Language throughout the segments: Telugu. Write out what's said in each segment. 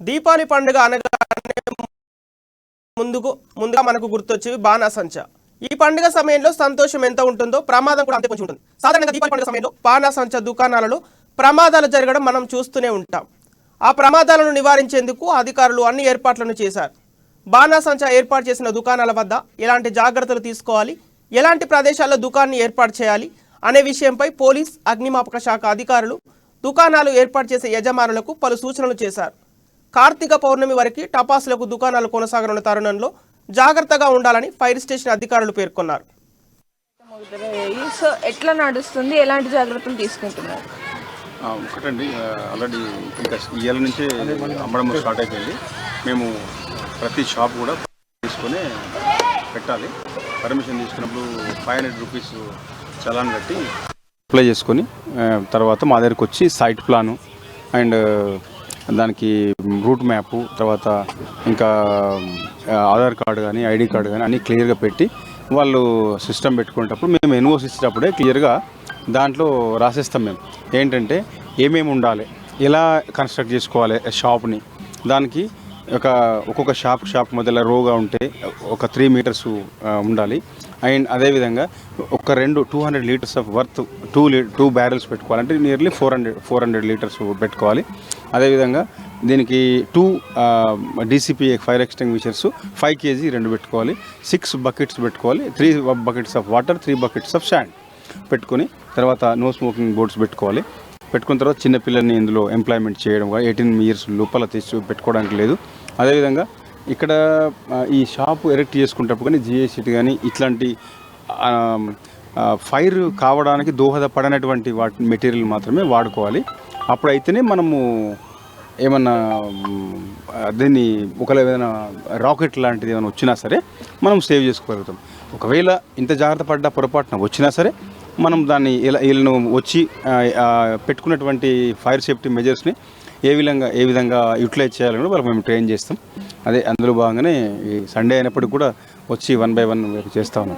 దీపావళి పండుగ అనగానే ముందుగా మనకు గుర్తొచ్చేవి బాణాసంచా. ఈ పండుగ సమయంలో సంతోషం ఎంత ఉంటుందో ప్రమాదం కూడా అంతే కొంచెం ఉంటుంది. సాధారణంగా దీపావళి పండుగ సమయంలో బాణాసంచా దుకాణాలలో ప్రమాదాలు జరగడం మనం చూస్తూనే ఉంటాం. ఆ ప్రమాదాలను నివారించేందుకు అధికారులు అన్ని ఏర్పాట్లను చేశారు. బాణాసంచా ఏర్పాటు చేసిన దుకాణాల వద్ద ఎలాంటి జాగ్రత్తలు తీసుకోవాలి, ఎలాంటి ప్రదేశాల్లో దుకాణాన్ని ఏర్పాటు చేయాలి అనే విషయంపై పోలీస్, అగ్నిమాపక శాఖ అధికారులు దుకాణాలు ఏర్పాటు చేసే యజమానులకు పలు సూచనలు చేశారు. కార్తీక పౌర్ణమి వరకు టపాసులకు దుకాణాలు కొనసాగనున్న తరుణంలో జాగ్రత్తగా ఉండాలని ఫైర్ స్టేషన్ అధికారులు పేర్కొన్నారు. సో ఎట్లా నడుస్తుంది, ఎలాంటి జాగ్రత్తలు తీసుకుంటున్నారు? ఒకటండి, ఆల్రెడీ ఇంకా ఇయర్ నుంచి అమ్మడం స్టార్ట్ అయిపోయింది. మేము ప్రతి షాప్ కూడా తీసుకొని పెట్టాలి. పర్మిషన్ తీసుకున్నప్పుడు 500 రూపీస్ చలాన్ కట్టి అప్లై చేసుకొని తర్వాత మా దగ్గరికి వచ్చి సైట్ ప్లాను అండ్ దానికి రూట్ మ్యాపు, తర్వాత ఇంకా ఆధార్ కార్డు కానీ ఐడి కార్డు కానీ అన్నీ క్లియర్గా పెట్టి వాళ్ళు సిస్టమ్ పెట్టుకునేటప్పుడు మేము ఎన్ఓసి ఇచ్చేటప్పుడే క్లియర్గా దాంట్లో రాసేస్తాం. మేము ఏంటంటే ఏమేమి ఉండాలి, ఎలా కన్స్ట్రక్ట్ చేసుకోవాలి షాప్ని, దానికి ఒక్కొక్క షాప్ మొదల రోగా ఉంటే ఒక 3 మీటర్స్ ఉండాలి. అండ్ అదేవిధంగా ఒక 200 లీటర్స్ ఆఫ్ వర్త్ 2 బ్యారెల్స్ పెట్టుకోవాలంటే నియర్లీ 400 లీటర్స్ పెట్టుకోవాలి. అదేవిధంగా దీనికి 2 DCP ఫైర్ ఎక్స్టింగ్విషర్స్ 5 kg 2 పెట్టుకోవాలి. 6 బకెట్స్ పెట్టుకోవాలి. 3 buckets of water, 3 buckets of sand పెట్టుకొని తర్వాత నో స్మోకింగ్ బోర్డ్స్ పెట్టుకోవాలి. పెట్టుకున్న తర్వాత చిన్నపిల్లల్ని ఇందులో ఎంప్లాయ్మెంట్ చేయడం, 18 years లోపల తీసి పెట్టుకోవడానికి లేదు. అదేవిధంగా ఇక్కడ ఈ షాపు ఎరెక్ట్ చేసుకునేటప్పుడు కానీ GST కానీ ఇట్లాంటి ఫైర్ కావడానికి దోహదపడనటువంటి వాటి మెటీరియల్ మాత్రమే వాడుకోవాలి. అప్పుడైతేనే మనము ఏమన్నా దీన్ని ఒకవేళ ఏదైనా రాకెట్ లాంటిది ఏమైనా వచ్చినా సరే మనం సేవ్ చేసుకోగలుగుతాం. ఒకవేళ ఇంత జాగ్రత్త పడ్డ పొరపాటున వచ్చినా సరే మనం దాన్ని వీళ్ళను వచ్చి పెట్టుకున్నటువంటి ఫైర్ సేఫ్టీ మెజర్స్ని ఏ విధంగా యూటిలైజ్ చేయాలని కూడా వాళ్ళకి మేము ట్రైన్ చేస్తాం. అదే అందులో భాగంగానే ఈ సండే అయినప్పటికీ కూడా వచ్చి 1 by 1 చేస్తా ఉన్నాం.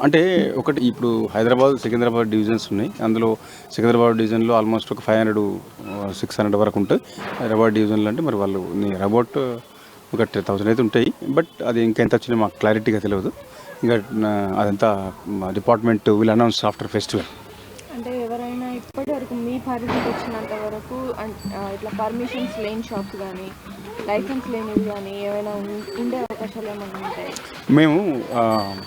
అంటే ఒకటి ఇప్పుడు హైదరాబాద్, సికింద్రాబాద్ డివిజన్స్ ఉన్నాయి. అందులో సికింద్రాబాద్ డివిజన్లో ఆల్మోస్ట్ ఒక 500-600 వరకు ఉంటాయి. హైదరాబాద్ డివిజన్లో అంటే మరి వాళ్ళు అబౌట్ ఒక 1000 అయితే ఉంటాయి. బట్ అది ఇంకెంత వచ్చినా మాకు క్లారిటీగా తెలియదు. ఇంకా అదంతా department will announce after festival. అంటే ఎవరైనా ఇప్పటి వరకు మీ పరిధికి వచ్చినంత వరకు ఇట్లా పర్మిషన్స్ లేని షాప్స్ కానీ లైసెన్స్ లేనివి కానీ ఏమైనా ఉండే అవకాశాలు ఏమైనా ఉంటాయి? మేము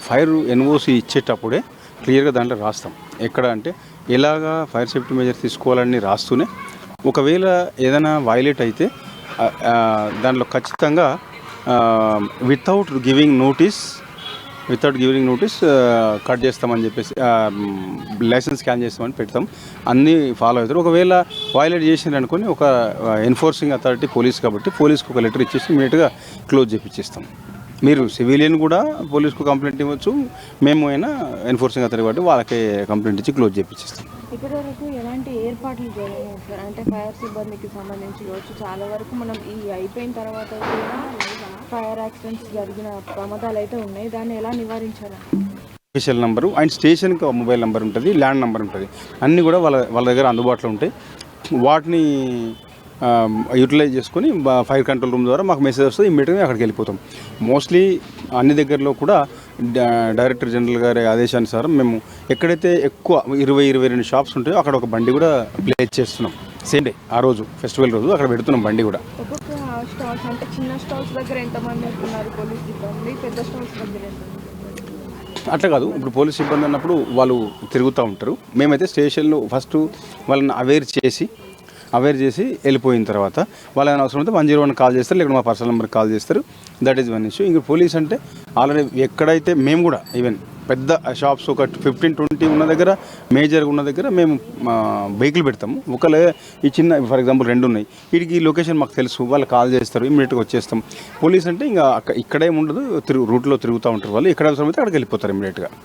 ఫైర్ ఎన్ఓసి ఇచ్చేటప్పుడే క్లియర్గా దాంట్లో రాస్తాం. ఎక్కడ అంటే ఎలాగా ఫైర్ సేఫ్టీ మెజర్ తీసుకోవాలని రాస్తూనే ఒకవేళ ఏదైనా వైలేట్ అయితే దాంట్లో ఖచ్చితంగా వితౌట్ గివింగ్ నోటీస్ కట్ చేస్తామని చెప్పేసి లైసెన్స్ స్కాన్ చేస్తామని పెడతాం. అన్నీ ఫాలో అవుతారు. ఒకవేళ వైలేట్ చేసింది అనుకుని ఒక ఎన్ఫోర్సింగ్ అథారిటీ పోలీస్ కాబట్టి పోలీస్కి ఒక లెటర్ ఇచ్చేసి ఇమీడియట్గా క్లోజ్ చేయించేస్తాం. మీరు సివిలియన్ కూడా పోలీస్కు కంప్లైంట్ ఇవ్వచ్చు, మేము అయినా ఎన్ఫోర్సింగ్ అథారిటీ కాబట్టి వాళ్ళకే కంప్లైంట్ ఇచ్చి క్లోజ్ చేయించేస్తాం. ఇప్పటివరకు ఎలాంటి ఏర్పాట్లు జరిగినాయి సార్? అంటే ఫైర్ సిబ్బందికి సంబంధించి కావచ్చు, చాలా వరకు మనం ఈ అయిపోయిన తర్వాత కూడా ఫైర్ యాక్సిడెంట్స్ జరిగిన ప్రమాదాలు అయితే ఉన్నాయి. దాన్ని ఎలా నివారించాలి? స్పెషల్ నెంబరు అండ్ స్టేషన్కి మొబైల్ నెంబర్ ఉంటుంది, ల్యాండ్ నెంబర్ ఉంటుంది. అన్నీ కూడా వాళ్ళ దగ్గర అందుబాటులో ఉంటాయి. వాటిని యూటిలైజ్ చేసుకొని ఫైర్ కంట్రోల్ రూమ్ ద్వారా మాకు మెసేజ్ వస్తుంది, ఇమ్మీడియట్గా అక్కడికి వెళ్ళిపోతాం. మోస్ట్లీ అన్ని దగ్గరలో కూడా డైరెక్టర్ జనరల్ గారి ఆదేశానుసారం మేము ఎక్కడైతే ఎక్కువ 20-22 షాప్స్ ఉంటాయో అక్కడ ఒక బండి కూడా ప్లేస్ చేస్తున్నాం. సేమ్ డే ఆ రోజు ఫెస్టివల్ రోజు అక్కడ పెడుతున్నాం బండి కూడా. ఒక్కొక్క స్టాల్స్ అంటే చిన్న స్టాల్స్ దగ్గర ఎంతమంది ఉంటున్నారు పోలీస్ సిబ్బంది, పెద్ద స్టాల్స్ దగ్గర ఎంత? అట్లా కాదు, ఇప్పుడు పోలీస్ సిబ్బంది అన్నప్పుడు వాళ్ళు తిరుగుతూ ఉంటారు. మేమైతే స్టేషన్లో ఫస్ట్ వాళ్ళని అవేర్ చేసి వెళ్ళిపోయిన తర్వాత వాళ్ళు ఏమైనా అవసరం అయితే 101 కాల్ చేస్తారు, లేకపోతే మా పర్సనల్ నెంబర్కి కాల్ చేస్తారు. That is one issue. ఇంకా పోలీస్ అంటే ఆల్రెడీ ఎక్కడైతే మేము కూడా ఈవెన్ పెద్ద షాప్స్ ఒక 15-20 ఉన్న దగ్గర, మేజర్గా ఉన్న దగ్గర మేము వెహికల్ పెడతాము. ఒకవేళ ఈ చిన్న ఫర్ ఎగ్జాంపుల్ 2 ఉన్నాయి, వీటికి ఈ లొకేషన్ మాకు తెలుసు, వాళ్ళు కాల్ చేస్తారు, ఇమీడియట్గా వచ్చేస్తాం. పోలీస్ అంటే ఇంకా ఇక్కడే ఉండదు, రూట్లో తిరుగుతూ ఉంటారు. వాళ్ళు ఎక్కడ అవసరం అయితే అక్కడికి వెళ్ళిపోతారు ఇమీడియట్గా.